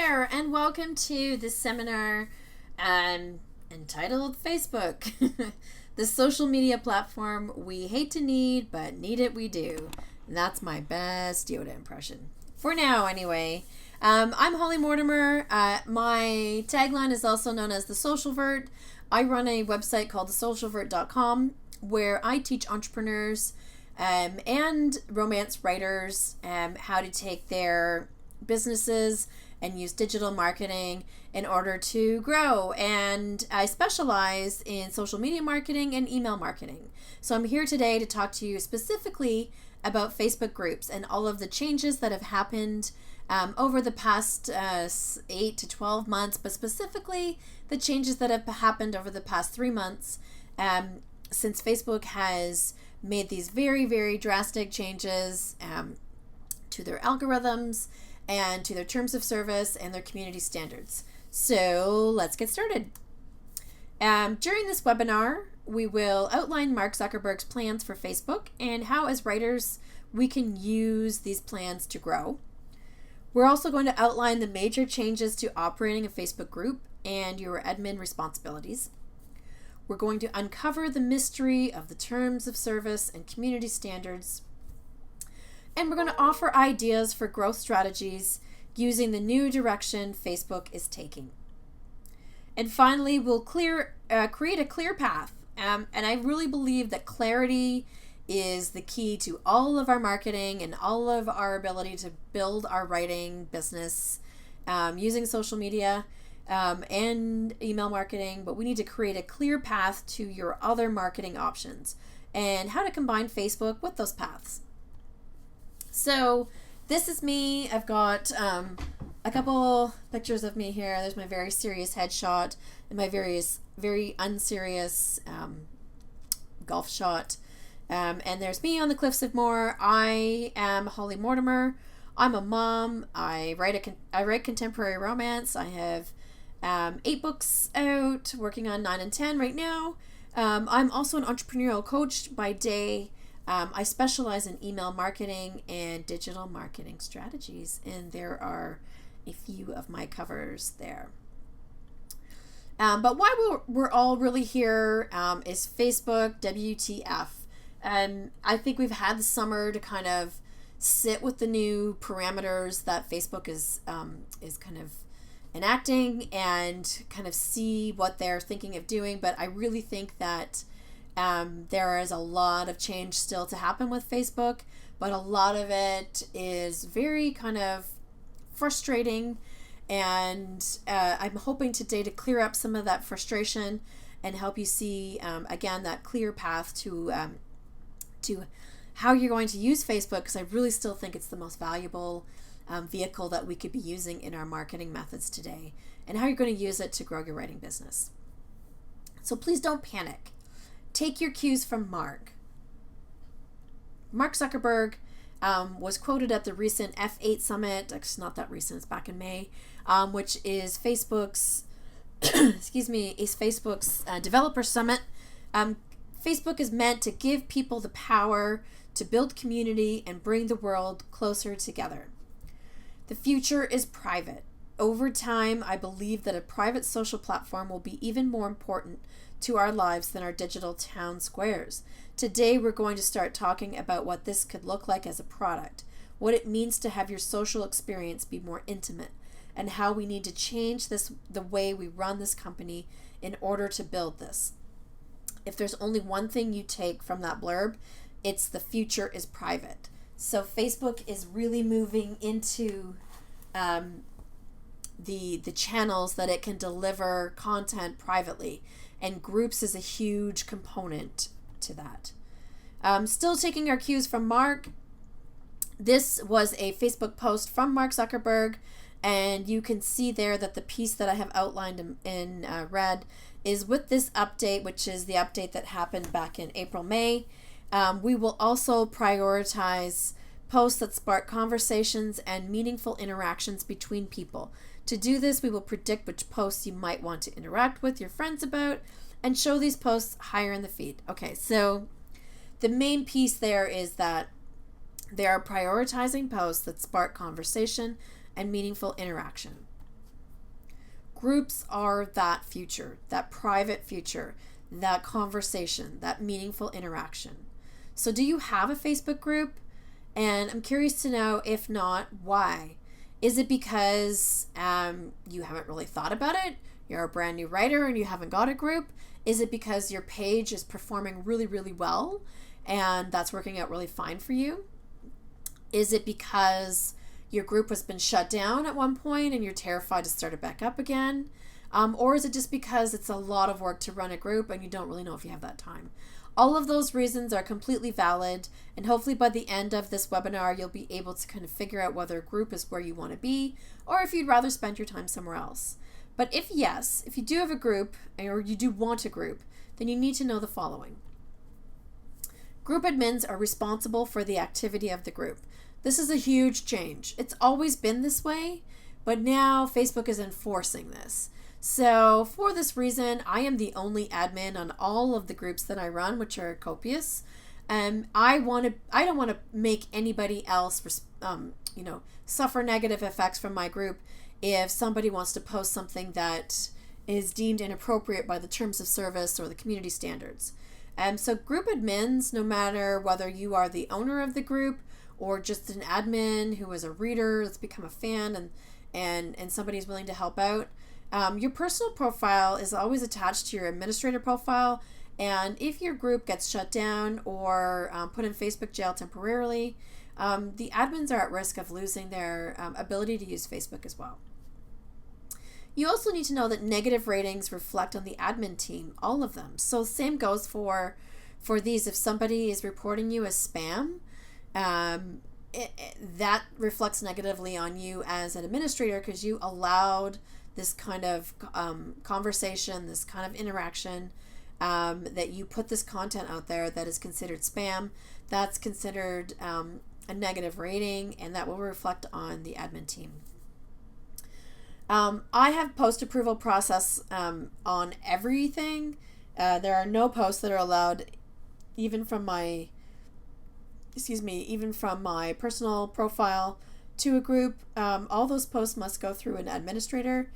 there, and welcome to this seminar entitled Facebook, the social media platform we hate to need, but need it we do. And that's my best Yoda impression. For now, anyway. I'm Holly Mortimer. My tagline is also known as the Socialvert. I run a website called thesocialvert.com where I teach entrepreneurs and romance writers how to take their businesses and use digital marketing in order to grow. And I specialize in social media marketing and email marketing. So I'm here today to talk to you specifically about Facebook groups and all of the changes that have happened over the past 8 to 12 months, but specifically the changes that have happened over the past 3 months since Facebook has made these very, very drastic changes to their algorithms and to their terms of service and their community standards. So let's get started. During this webinar, we will outline Mark Zuckerberg's plans for Facebook and how, as writers, we can use these plans to grow. We're also going to outline the major changes to operating a Facebook group and your admin responsibilities. We're going to uncover the mystery of the terms of service and community standards. And we're going to offer ideas for growth strategies using the new direction Facebook is taking. And finally, we'll create a clear path. And I really believe that clarity is the key to all of our marketing and all of our ability to build our writing business using social media and email marketing. But we need to create a clear path to your other marketing options and how to combine Facebook with those paths. So this is me. I've got a couple pictures of me here. There's my very serious headshot and my very unserious golf shot. And there's me on the cliffs of Moher. I am Holly Mortimer. I'm a mom. I write contemporary romance. I have 8 books out, working on 9 and 10 right now. I'm also an entrepreneurial coach by day. I specialize in email marketing and digital marketing strategies, and there are a few of my covers there. But why we're all really here is Facebook WTF. I think we've had the summer to kind of sit with the new parameters that Facebook is kind of enacting and kind of see what they're thinking of doing. But I really think that there is a lot of change still to happen with Facebook, but a lot of it is very kind of frustrating. And I'm hoping today to clear up some of that frustration and help you see, again, that clear path to how you're going to use Facebook, because I really still think it's the most valuable vehicle that we could be using in our marketing methods today, and how you're going to use it to grow your writing business. So please don't panic. Take your cues from Mark. Mark Zuckerberg was quoted at the recent F8 summit. It's not that recent, it's back in May, which is Facebook's developer summit. Facebook is meant to give people the power to build community and bring the world closer together. The future is private. Over time, I believe that a private social platform will be even more important to our lives than our digital town squares. Today, we're going to start talking about what this could look like as a product, what it means to have your social experience be more intimate, and how we need to change the way we run this company in order to build this. If there's only one thing you take from that blurb, it's the future is private. So Facebook is really moving into the channels that it can deliver content privately, and groups is a huge component to that. Still taking our cues from Mark. This was a Facebook post from Mark Zuckerberg, and you can see there that the piece that I have outlined in red is with this update, which is the update that happened back in April, May. We will also prioritize posts that spark conversations and meaningful interactions between people. To do this, we will predict which posts you might want to interact with your friends about and show these posts higher in the feed. Okay, so the main piece there is that they are prioritizing posts that spark conversation and meaningful interaction. groups are that future, that private future, that conversation, that meaningful interaction. So do you have a Facebook group? And I'm curious to know, if not, why? Is it because you haven't really thought about it? You're a brand new writer and you haven't got a group? Is it because your page is performing really, really well and that's working out really fine for you? Is it because your group has been shut down at one point and you're terrified to start it back up again? Or is it just because it's a lot of work to run a group and you don't really know if you have that time? All of those reasons are completely valid, and hopefully by the end of this webinar, you'll be able to kind of figure out whether a group is where you want to be or if you'd rather spend your time somewhere else. But if yes, if you do have a group or you do want a group, then you need to know the following. Group admins are responsible for the activity of the group. This is a huge change. It's always been this way, but now Facebook is enforcing this. So for this reason, I am the only admin on all of the groups that I run, which are copious. I don't want to make anybody else, suffer negative effects from my group if somebody wants to post something that is deemed inappropriate by the terms of service or the community standards. So group admins, no matter whether you are the owner of the group or just an admin who is a reader that's become a fan and somebody's willing to help out, your personal profile is always attached to your administrator profile, and if your group gets shut down or put in Facebook jail temporarily, the admins are at risk of losing their ability to use Facebook as well. You also need to know that negative ratings reflect on the admin team, all of them. So same goes for these. If somebody is reporting you as spam, that reflects negatively on you as an administrator because you allowed this kind of conversation, this kind of interaction, that you put this content out there that is considered spam. That's considered a negative rating, and that will reflect on the admin team. I have post-approval process on everything. There are no posts that are allowed, even from my personal profile to a group. All those posts must go through an administrator.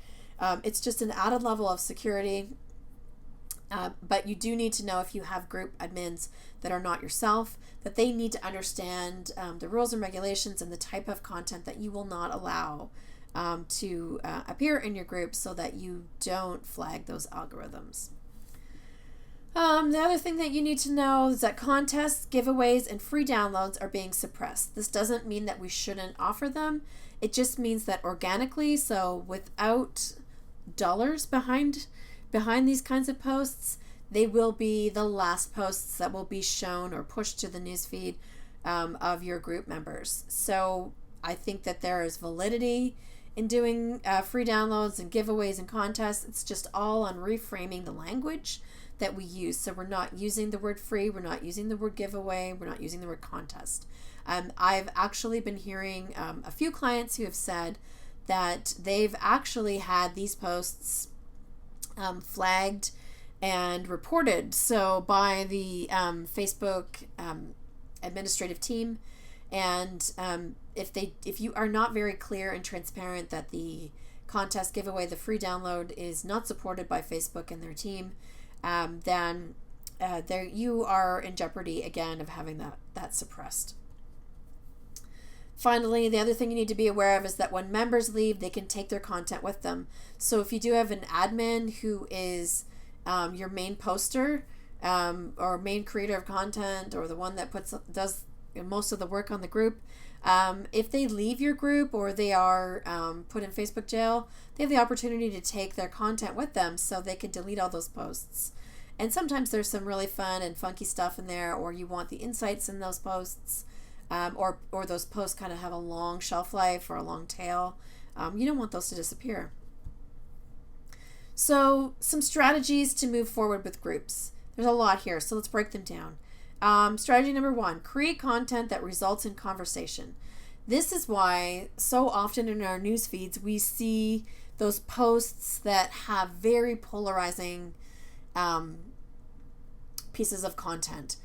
It's just an added level of security. But you do need to know, if you have group admins that are not yourself, that they need to understand the rules and regulations and the type of content that you will not allow to appear in your group, so that you don't flag those algorithms. The other thing that you need to know is that contests, giveaways, and free downloads are being suppressed. This doesn't mean that we shouldn't offer them. It just means that organically, so without dollars behind these kinds of posts, they will be the last posts that will be shown or pushed to the newsfeed of your group members. So I think that there is validity in doing free downloads and giveaways and contests. It's just all on reframing the language that we use. So we're not using the word free, we're not using the word giveaway, we're not using the word contest. I've actually been hearing a few clients who have said that they've actually had these posts flagged and reported by the Facebook administrative team. And if you are not very clear and transparent that the contest, giveaway, the free download is not supported by Facebook and their team, then you are in jeopardy again of having that suppressed. Finally, the other thing you need to be aware of is that when members leave, they can take their content with them. So if you do have an admin who is your main poster or main creator of content, or the one that does most of the work on the group, if they leave your group or they are put in Facebook jail, they have the opportunity to take their content with them, so they can delete all those posts. And sometimes there's some really fun and funky stuff in there, or you want the insights in those posts. Or those posts kind of have a long shelf life or a long tail. You don't want those to disappear. So some strategies to move forward with groups. There's a lot here, so let's break them down. Strategy number 1, create content that results in conversation. This is why so often in our news feeds we see those posts that have very polarizing pieces of content.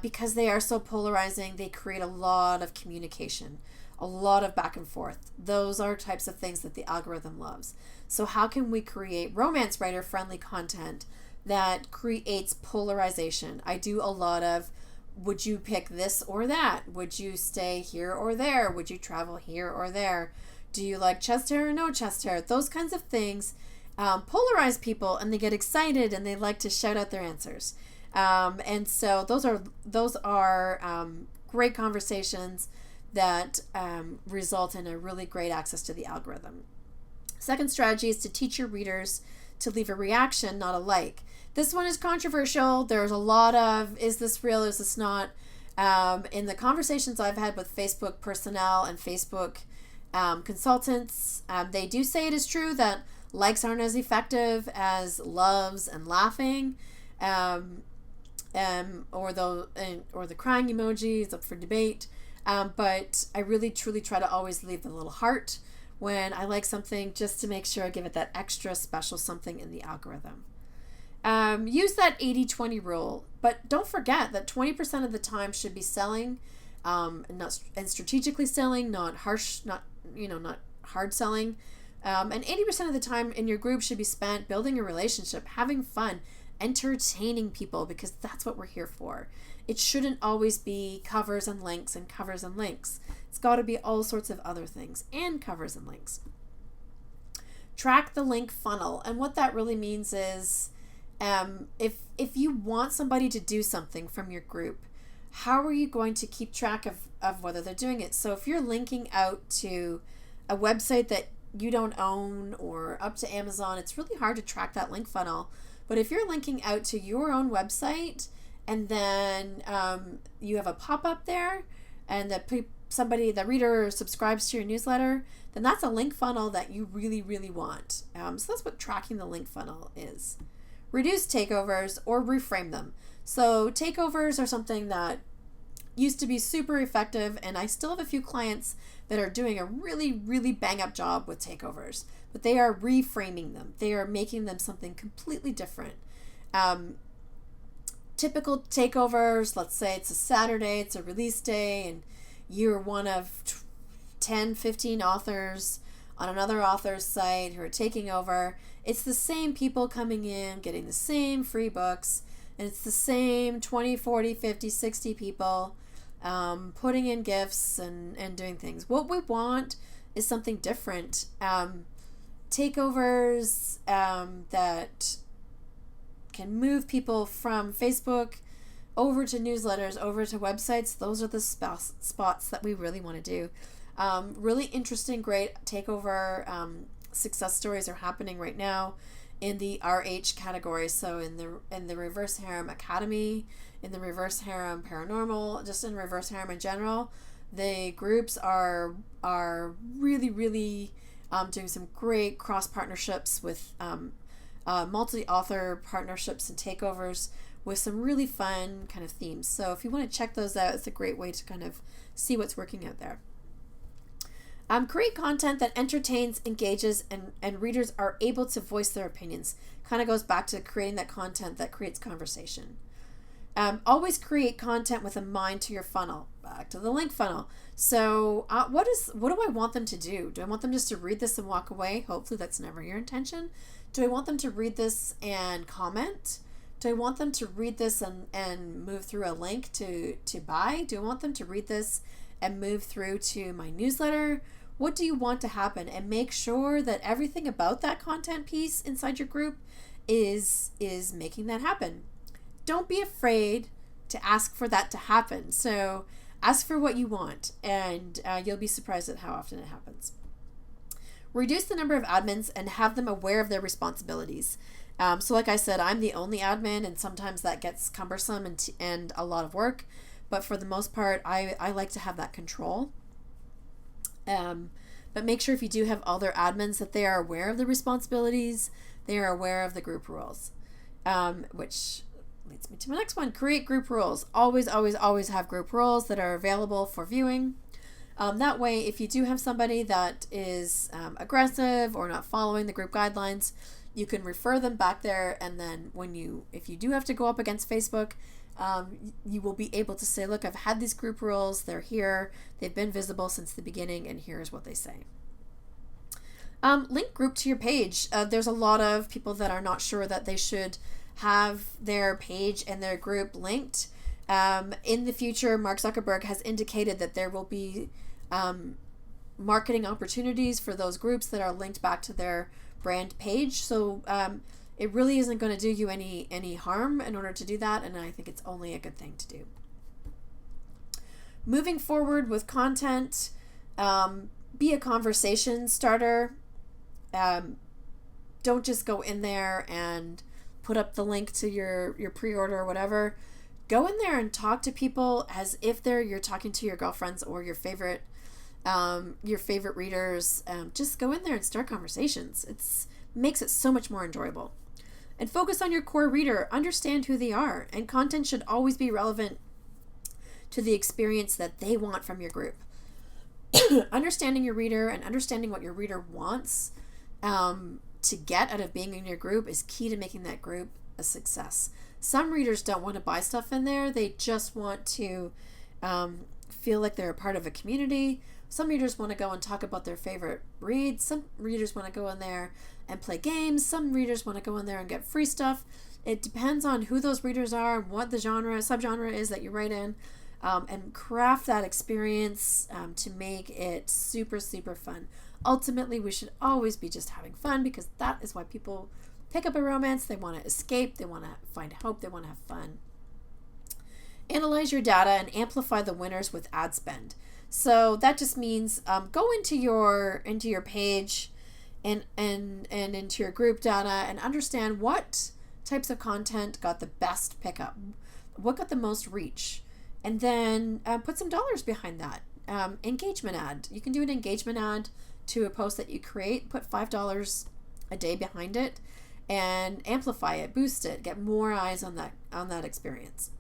Because they are so polarizing, they create a lot of communication. a lot of back and forth. Those are types of things that the algorithm loves. So how can we create romance writer friendly content that creates polarization? I do a lot of, would you pick this or that? Would you stay here or there? Would you travel here or there? Do you like chest hair or no chest hair? Those kinds of things polarize people, and they get excited and they like to shout out their answers. And so those are great conversations that result in a really great access to the algorithm. Second strategy is to teach your readers to leave a reaction, not a like. This one is controversial. There's a lot of, is this real, is this not? In the conversations I've had with Facebook personnel and Facebook consultants, they do say it is true that likes aren't as effective as loves and laughing, or the crying emoji is up for debate. But I really truly try to always leave the little heart when I like something, just to make sure I give it that extra special something in the algorithm. Use that 80-20 rule, but don't forget that 20% of the time should be selling, and strategically selling, not hard selling. And 80% of the time in your group should be spent building a relationship, having fun, entertaining people, because that's what we're here for. It shouldn't always be covers and links and covers and links. It's got to be all sorts of other things and covers and links. Track the link funnel. And what that really means is, if you want somebody to do something from your group, how are you going to keep track of whether they're doing it? So if you're linking out to a website that you don't own or up to Amazon, it's really hard to track that link funnel. But if you're linking out to your own website, and then you have a pop-up there, and the reader subscribes to your newsletter, then that's a link funnel that you really, really want. So that's what tracking the link funnel is. Reduce takeovers or reframe them. So takeovers are something that used to be super effective, and I still have a few clients that are doing a really, really bang-up job with takeovers, but they are reframing them. They are making them something completely different. Typical takeovers, let's say it's a Saturday, it's a release day, and you're one of 10, 15 authors on another author's site who are taking over. It's the same people coming in, getting the same free books, and it's the same 20, 40, 50, 60 people putting in gifts and doing things. What we want is something different. Takeovers that can move people from Facebook over to newsletters, over to websites. Those are the spots that we really want to do. Really interesting, great takeover success stories are happening right now in the RH category. So in the Reverse Harem Academy, in the Reverse Harem Paranormal, just in Reverse Harem in general, the groups are really, really doing some great cross partnerships with multi-author partnerships and takeovers with some really fun kind of themes. So if you want to check those out, it's a great way to kind of see what's working out there. Create content that entertains, engages, and readers are able to voice their opinions. Kind of goes back to creating that content that creates conversation. Always create content with a mind to your funnel. Back to the link funnel. So what do I want them to do? Do I want them just to read this and walk away? Hopefully that's never your intention. Do I want them to read this and comment? Do I want them to read this and move through a link to buy? Do I want them to read this and move through to my newsletter? What do you want to happen? And make sure that everything about that content piece inside your group is making that happen. Don't be afraid to ask for that to happen. So ask for what you want, and you'll be surprised at how often it happens. Reduce the number of admins and have them aware of their responsibilities. So like I said, I'm the only admin, and sometimes that gets cumbersome and a lot of work. But for the most part, I like to have that control. But make sure if you do have other admins that they are aware of the responsibilities, they are aware of the group rules, which leads me to my next one. Create group rules. Always, always, always have group rules that are available for viewing. That way, if you do have somebody that is aggressive or not following the group guidelines, you can refer them back there, and then if you do have to go up against Facebook, you will be able to say, look, I've had these group rules. They're here. They've been visible since the beginning, and here's what they say. Link group to your page. There's a lot of people that are not sure that they should have their page and their group linked. In the future, Mark Zuckerberg has indicated that there will be marketing opportunities for those groups that are linked back to their brand page. So it really isn't going to do you any harm in order to do that, and I think it's only a good thing to do. Moving forward with content, be a conversation starter. Don't just go in there and put up the link to your pre-order or whatever. Go in there and talk to people as if you're talking to your girlfriends or your favorite readers. Just go in there and start conversations. It makes it so much more enjoyable. And focus on your core reader. Understand who they are. And content should always be relevant to the experience that they want from your group. Understanding your reader and understanding what your reader wants to get out of being in your group is key to making that group a success. Some readers don't want to buy stuff in there. They just want to feel like they're a part of a community. Some readers want to go and talk about their favorite reads. Some readers want to go in there and play games. Some readers want to go in there and get free stuff. It depends on who those readers are and what the subgenre is that you write in, and craft that experience to make it super, super fun. Ultimately, we should always be just having fun, because that is why people pick up a romance. They want to escape. They want to find hope. They want to have fun. Analyze your data and amplify the winners with ad spend. So that just means go into your page and into your group data and understand what types of content got the best pickup, what got the most reach, and then put some dollars behind that. Engagement ad. You can do an engagement ad to a post that you create. Put $5 a day behind it and amplify it, boost it, get more eyes on that experience.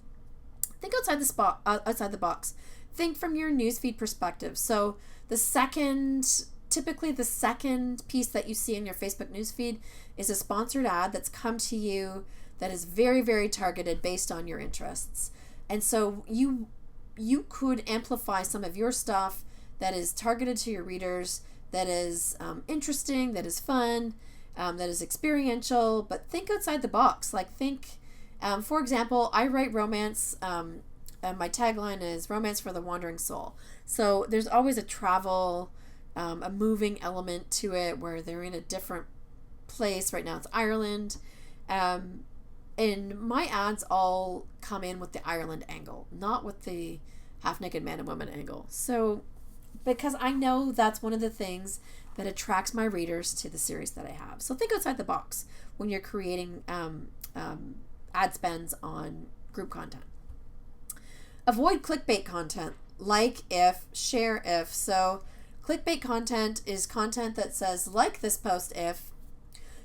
Think outside the box. Think from your newsfeed perspective. So typically the second piece that you see in your Facebook newsfeed is a sponsored ad that's come to you that is very, very targeted based on your interests. And so you could amplify some of your stuff that is targeted to your readers, that is interesting, that is fun, that is experiential, but think outside the box. Like for example, I write romance, and my tagline is romance for the wandering soul. So there's always a travel, a moving element to it where they're in a different place. Right now it's Ireland. And my ads all come in with the Ireland angle, not with the half-naked man and woman angle. So because I know that's one of the things that attracts my readers to the series that I have. So think outside the box when you're creating ad spends on group content. Avoid clickbait content, like if, share if. So clickbait content is content that says, like this post if,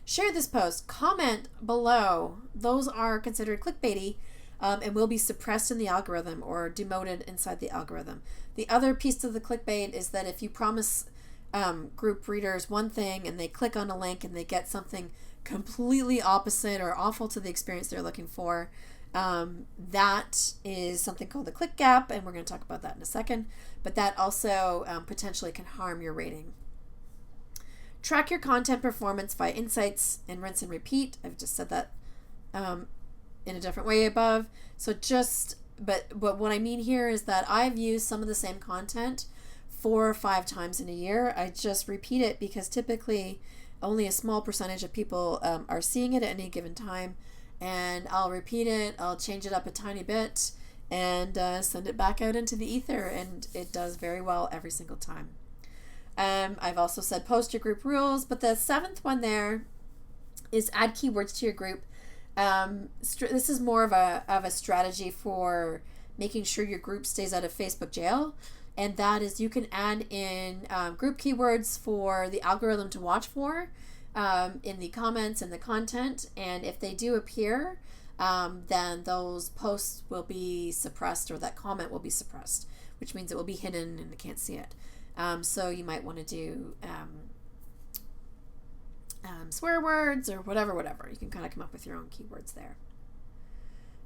share this post, comment below. Those are considered clickbaity and will be suppressed in the algorithm or demoted inside the algorithm. The other piece of the clickbait is that if you promise group readers one thing and they click on a link and they get something completely opposite or awful to the experience they're looking for, that is something called the click gap, and we're going to talk about that in a second. But that also potentially can harm your rating. Track your content performance via insights and rinse and repeat. I've just said that in a different way above. So but what I mean here is that I've used some of the same content 4 or 5 times in a year. I just repeat it because typically only a small percentage of people are seeing it at any given time. And I'll repeat it, I'll change it up a tiny bit, and send it back out into the ether, and it does very well every single time. I've also said post your group rules, but the 7th one there is add keywords to your group. This is more of a strategy for making sure your group stays out of Facebook jail, and that is you can add in group keywords for the algorithm to watch for in the comments and the content, and if they do appear, then those posts will be suppressed, or that comment will be suppressed, which means it will be hidden and they can't see it. So you might want to do swear words or whatever. You can kind of come up with your own keywords there.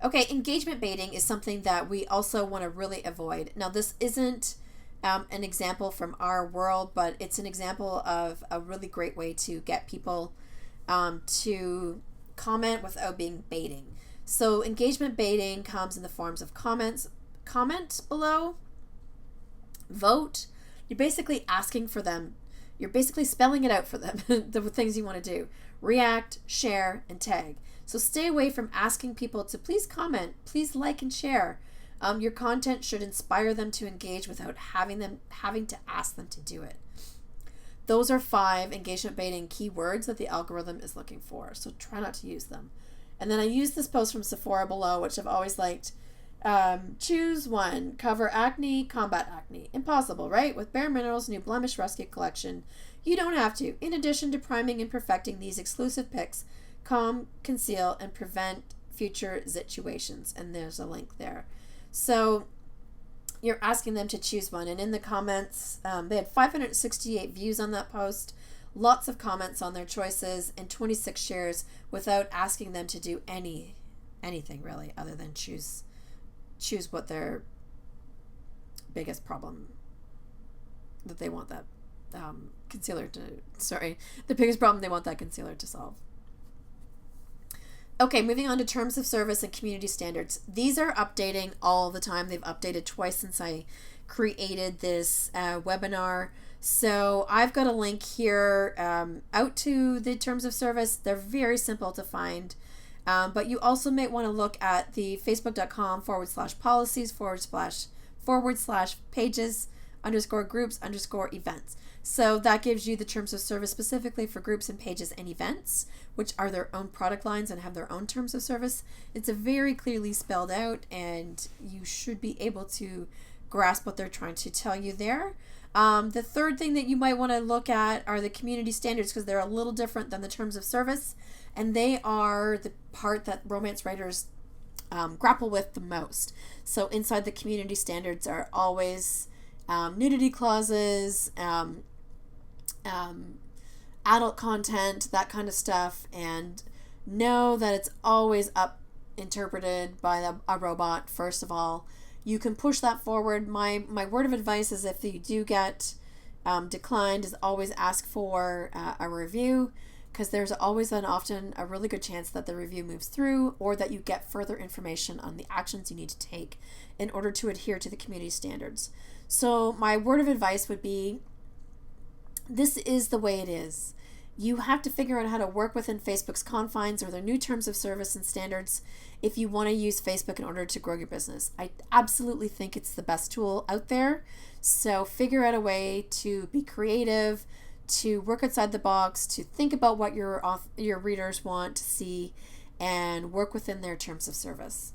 Okay, engagement baiting is something that we also want to really avoid. Now, this isn't an example from our world, but it's an example of a really great way to get people to comment without being baiting. So engagement baiting comes in the forms of comments, comment below, vote. You're basically asking for them. You're basically spelling it out for them, the things you want to do. React, share, and tag. So stay away from asking people to please comment, please like and share. Your content should inspire them to engage without having to ask them to do it. Those are 5 engagement baiting keywords that the algorithm is looking for. So try not to use them. And then I use this post from Sephora below, which I've always liked. Choose one. Cover acne, combat acne. Impossible, right? With Bare Minerals' new Blemish Rescue collection, you don't have to. In addition to priming and perfecting these exclusive picks, calm, conceal, and prevent future situations. And there's a link there. So you're asking them to choose one. And in the comments, they had 568 views on that post, lots of comments on their choices, and 26 shares without asking them to do anything really other than choose what their biggest problem that they want that the biggest problem they want that concealer to solve. Okay, moving on to terms of service and community standards. These are updating all the time. They've updated twice since I created this webinar. So I've got a link here out to the terms of service. They're very simple to find. But you also might want to look at the facebook.com/policies/pages_groups_events. So that gives you the terms of service specifically for groups and pages and events, which are their own product lines and have their own terms of service. It's a very clearly spelled out, and you should be able to grasp what they're trying to tell you there. The third thing that you might want to look at are the community standards, because they're a little different than the terms of service, and they are the part that romance writers grapple with the most. So inside the community standards are always nudity clauses, adult content, that kind of stuff, and know that it's always interpreted by a robot. First of all, you can push that forward. My word of advice is, if you do get declined, is always ask for a review, because there's always and often a really good chance that the review moves through, or that you get further information on the actions you need to take in order to adhere to the community standards. So my word of advice would be, this is the way it is. You have to figure out how to work within Facebook's confines or their new terms of service and standards if you want to use Facebook in order to grow your business. I absolutely think it's the best tool out there. So figure out a way to be creative, to work outside the box, to think about what your readers want to see, and work within their terms of service.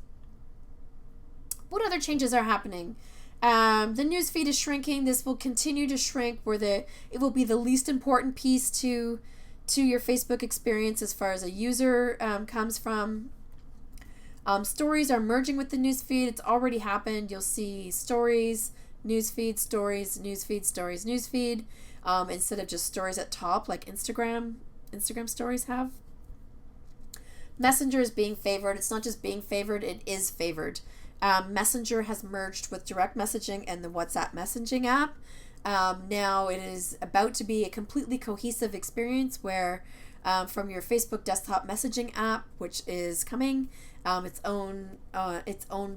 What other changes are happening? The newsfeed is shrinking. This will continue to shrink, where it will be the least important piece to your Facebook experience as far as a user comes from. Stories are merging with the newsfeed. It's already happened. You'll see stories, newsfeed, stories, newsfeed, stories, newsfeed, instead of just stories at top like Instagram stories have. Messenger is being favored. It's not just being favored, it is favored. Messenger has merged with direct messaging and the WhatsApp messaging app. Now it is about to be a completely cohesive experience where from your Facebook desktop messaging app, which is coming, its own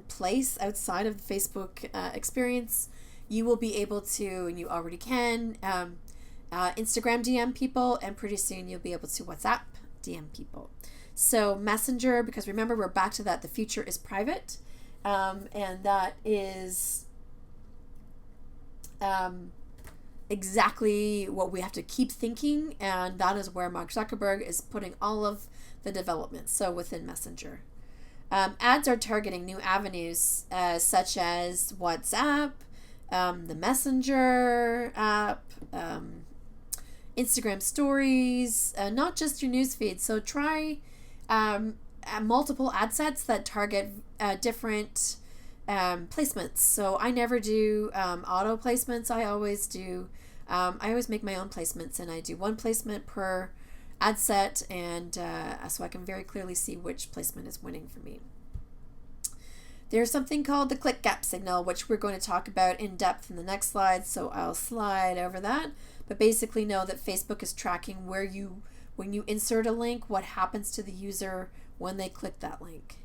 place outside of the Facebook experience, you will be able to, and you already can, Instagram DM people, and pretty soon you'll be able to WhatsApp DM people. So Messenger, because remember, we're back to that, the future is private. And that is exactly what we have to keep thinking, and that is where Mark Zuckerberg is putting all of the development, so within Messenger. Ads are targeting new avenues such as WhatsApp, the Messenger app, Instagram stories, not just your newsfeed. So try multiple ad sets that target different placements. So I never do auto placements. I always make my own placements, and I do one placement per ad set, and so I can very clearly see which placement is winning for me. There's something called the click gap signal, which we're going to talk about in depth in the next slide, so I'll slide over that. But basically know that Facebook is tracking when you insert a link, what happens to the user when they click that link.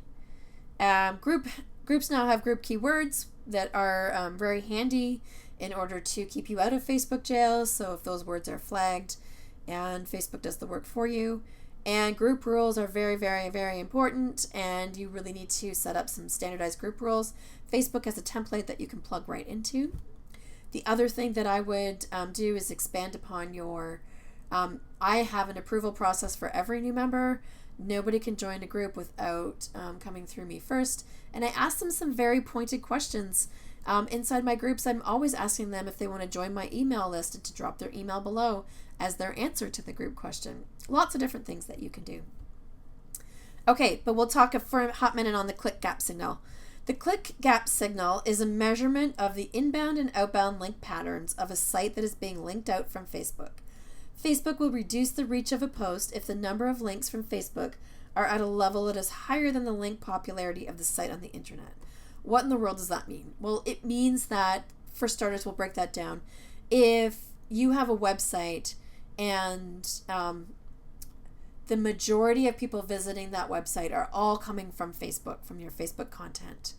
Groups now have group keywords that are very handy in order to keep you out of Facebook jail. So if those words are flagged, and Facebook does the work for you. And group rules are very, very, very important, and you really need to set up some standardized group rules. Facebook has a template that you can plug right into. The other thing that I would do is expand upon your, I have an approval process for every new member. Nobody can join a group without coming through me first. And I ask them some very pointed questions. Inside my groups, I'm always asking them if they want to join my email list and to drop their email below as their answer to the group question. Lots of different things that you can do. Okay, but we'll talk for a hot minute on the click gap signal. The click gap signal is a measurement of the inbound and outbound link patterns of a site that is being linked out from Facebook. Facebook will reduce the reach of a post if the number of links from Facebook are at a level that is higher than the link popularity of the site on the internet. What in the world does that mean? Well, it means that, for starters, we'll break that down. If you have a website and the majority of people visiting that website are all coming from Facebook, from your Facebook content,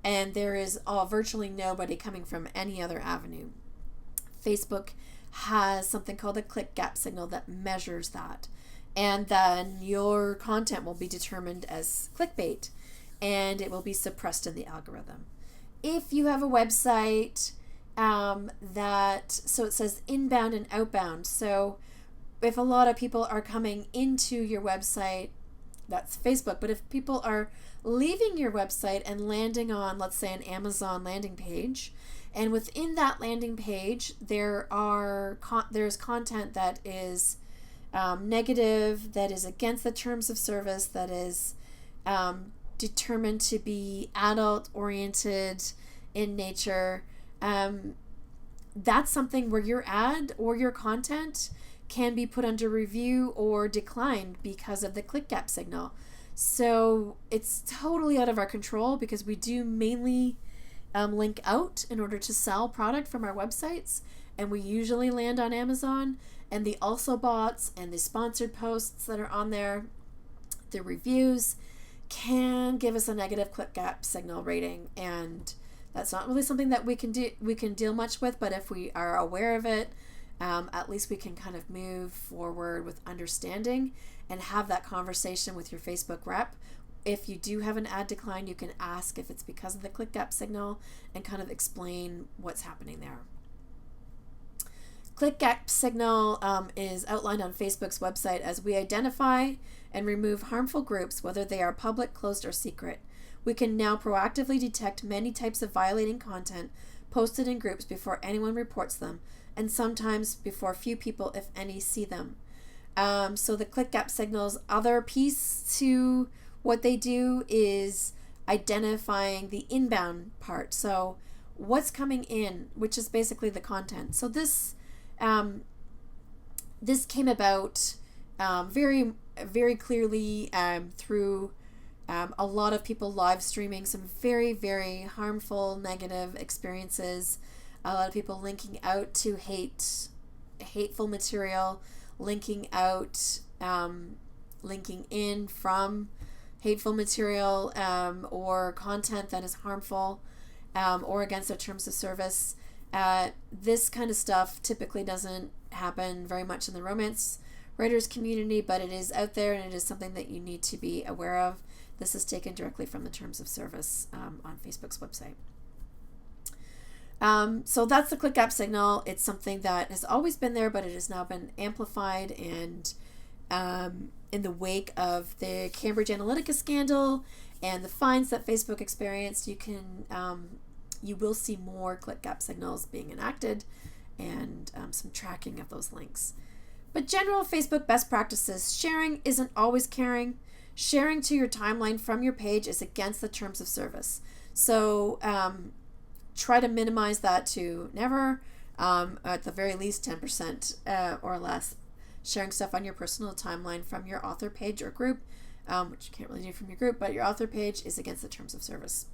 and there is virtually nobody coming from any other avenue, Facebook has something called a click gap signal that measures that. And then your content will be determined as clickbait, and it will be suppressed in the algorithm. If you have a website so it says inbound and outbound. So if a lot of people are coming into your website, that's Facebook. But if people are leaving your website and landing on, let's say, an Amazon landing page, and within that landing page, there's content that is negative, that is against the terms of service, that is determined to be adult-oriented in nature, that's something where your ad or your content can be put under review or declined because of the click gap signal. So it's totally out of our control because we do mainly link out in order to sell product from our websites, and we usually land on Amazon. And the also bots and the sponsored posts that are on there, the reviews, can give us a negative click gap signal rating, and that's not really something that we can deal much with. But if we are aware of it, at least we can kind of move forward with understanding and have that conversation with your Facebook rep. If you do have an ad decline, you can ask if it's because of the click gap signal and kind of explain what's happening there. Click gap signal is outlined on Facebook's website as we identify and remove harmful groups, whether they are public, closed, or secret. We can now proactively detect many types of violating content posted in groups before anyone reports them, and sometimes before few people, if any, see them. So the click gap signal's other piece to what they do is identifying the inbound part. So what's coming in, which is basically the content. So this came about very, very clearly through a lot of people live streaming some very, very harmful, negative experiences. A lot of people linking out to hateful material, linking out, linking in from hateful material or content that is harmful or against their terms of service. This kind of stuff typically doesn't happen very much in the romance writers community, but it is out there, and it is something that you need to be aware of. This is taken directly from the terms of service on Facebook's website. So that's the click gap signal. It's something that has always been there, but it has now been amplified, and in the wake of the Cambridge Analytica scandal and the fines that Facebook experienced, you will see more click gap signals being enacted and some tracking of those links. But general Facebook best practices: sharing isn't always caring. Sharing to your timeline from your page is against the terms of service. So try to minimize that to never, at the very least 10% or less. Sharing stuff on your personal timeline from your author page or group, which you can't really do from your group, but your author page, is against the terms of service.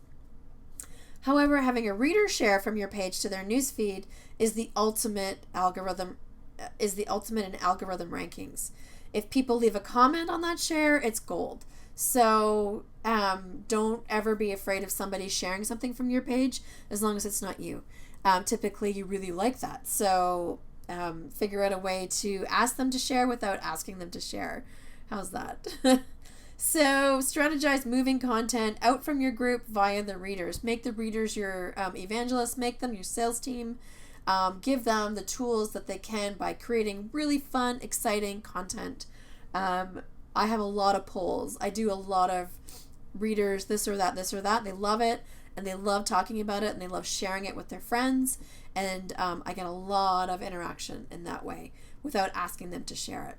However, having a reader share from your page to their newsfeed is the ultimate in algorithm rankings. If people leave a comment on that share, it's gold. So don't ever be afraid of somebody sharing something from your page as long as it's not you. Typically, you really like that. So figure out a way to ask them to share without asking them to share. How's that? So strategize moving content out from your group via the readers. Make the readers your evangelists. Make them your sales team. Give them the tools that they can by creating really fun, exciting content. I have a lot of polls. I do a lot of readers, this or that, this or that. They love it, and they love talking about it, and they love sharing it with their friends. And I get a lot of interaction in that way without asking them to share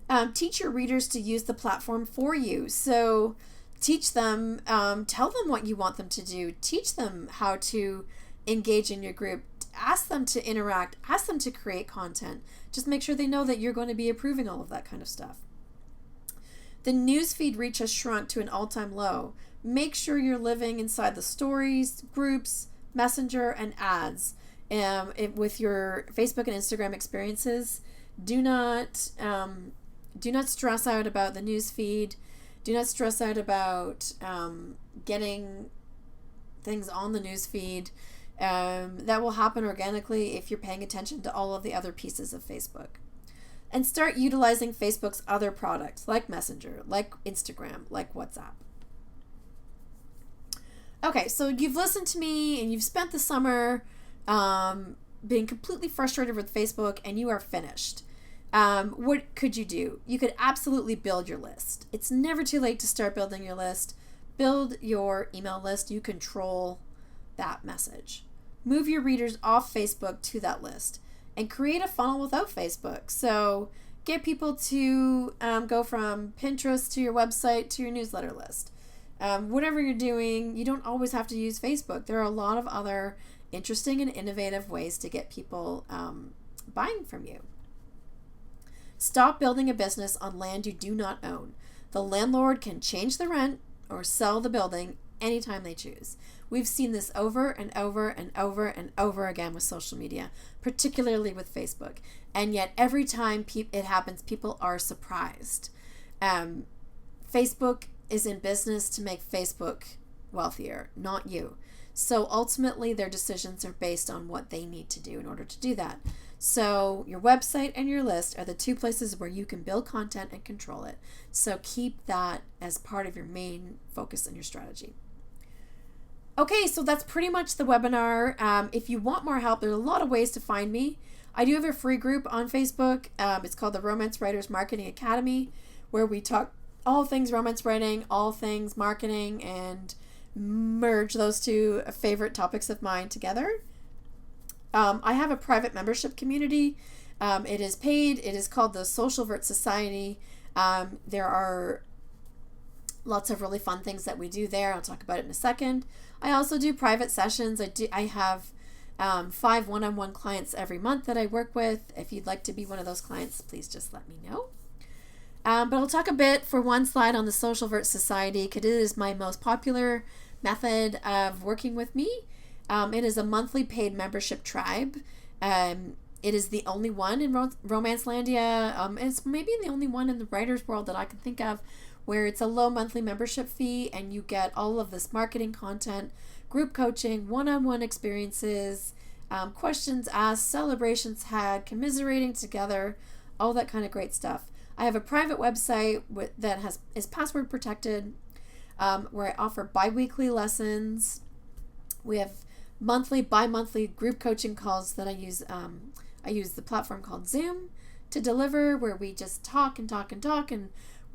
it. Teach your readers to use the platform for you. So teach them, tell them what you want them to do. Teach them how to engage in your group. Ask them to interact. Ask them to create content. Just make sure they know that you're going to be approving all of that kind of stuff. The newsfeed reach has shrunk to an all-time low. Make sure you're living inside the stories, groups, messenger, and ads. With your Facebook and Instagram experiences, do not stress out about the newsfeed. Do not stress out about getting things on the newsfeed. That will happen organically if you're paying attention to all of the other pieces of Facebook. And start utilizing Facebook's other products like Messenger, like Instagram, like WhatsApp. Okay, so you've listened to me and you've spent the summer being completely frustrated with Facebook and you are finished. What could you do? You could absolutely build your list. It's never too late to start building your list. Build your email list. You control that message. Move your readers off Facebook to that list and create a funnel without Facebook. So get people to go from Pinterest to your website to your newsletter list. Whatever you're doing, you don't always have to use Facebook. There are a lot of other interesting and innovative ways to get people buying from you. Stop building a business on land you do not own. The landlord can change the rent or sell the building anytime they choose. We've seen this over and over and over and over again with social media, particularly with Facebook. And yet every time it happens, people are surprised. Facebook is in business to make Facebook wealthier, not you. So ultimately, their decisions are based on what they need to do in order to do that. So your website and your list are the two places where you can build content and control it. So keep that as part of your main focus and your strategy. Okay, so that's pretty much the webinar. If you want more help, there are a lot of ways to find me. I do have a free group on Facebook. It's called the Romance Writers Marketing Academy, where we talk all things romance writing, all things marketing, and merge those two favorite topics of mine together. I have a private membership community. It is paid. It is called the Social Vert Society. There are lots of really fun things that we do there. I'll talk about it in a second. I also do private sessions. I have 5 one-on-one clients every month that I work with. If you'd like to be one of those clients, please just let me know. But I'll talk a bit for one slide on the Social Vert Society because it is my most popular method of working with me. It is a monthly paid membership tribe. It is the only one in Romancelandia. It's maybe the only one in the writer's world that I can think of where it's a low monthly membership fee and you get all of this marketing content, group coaching, one-on-one experiences, questions asked, celebrations had, commiserating together, all that kind of great stuff. I have a private website that is password protected, where I offer bi-weekly lessons. We have monthly, bi-monthly group coaching calls that I use. I use the platform called Zoom to deliver, where we just talk and talk and talk, and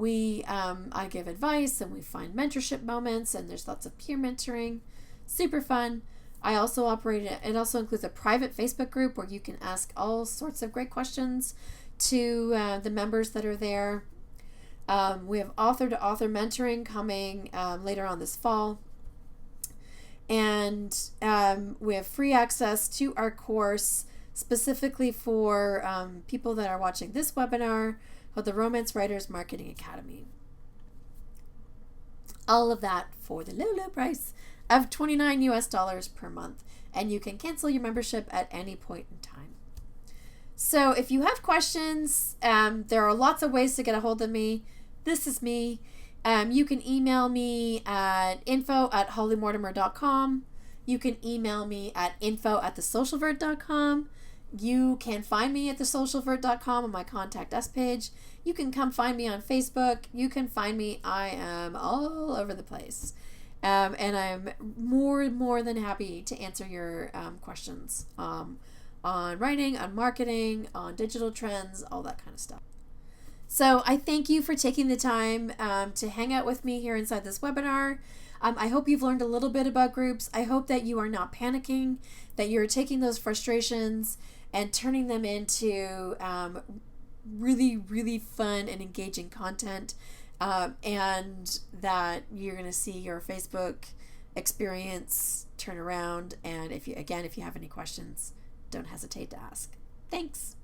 I give advice and we find mentorship moments, and there's lots of peer mentoring. Super fun. I also it also includes a private Facebook group where you can ask all sorts of great questions to the members that are there. We have author-to-author mentoring coming later on this fall. And we have free access to our course specifically for people that are watching this webinar called the Romance Writers Marketing Academy. All of that for the low, low price of $29 US per month. And you can cancel your membership at any point in time. So if you have questions, there are lots of ways to get a hold of me. This is me. You can email me at info@hollymortimer.com. You can email me at info@thesocialvert.com. You can find me at thesocialvert.com on my Contact Us page. You can come find me on Facebook. You can find me. I am all over the place. And I'm more than happy to answer your questions on writing, on marketing, on digital trends, all that kind of stuff. So I thank you for taking the time to hang out with me here inside this webinar. I hope you've learned a little bit about groups. I hope that you are not panicking, that you're taking those frustrations and turning them into really, really fun and engaging content, and that you're going to see your Facebook experience turn around. And if you have any questions, don't hesitate to ask. Thanks.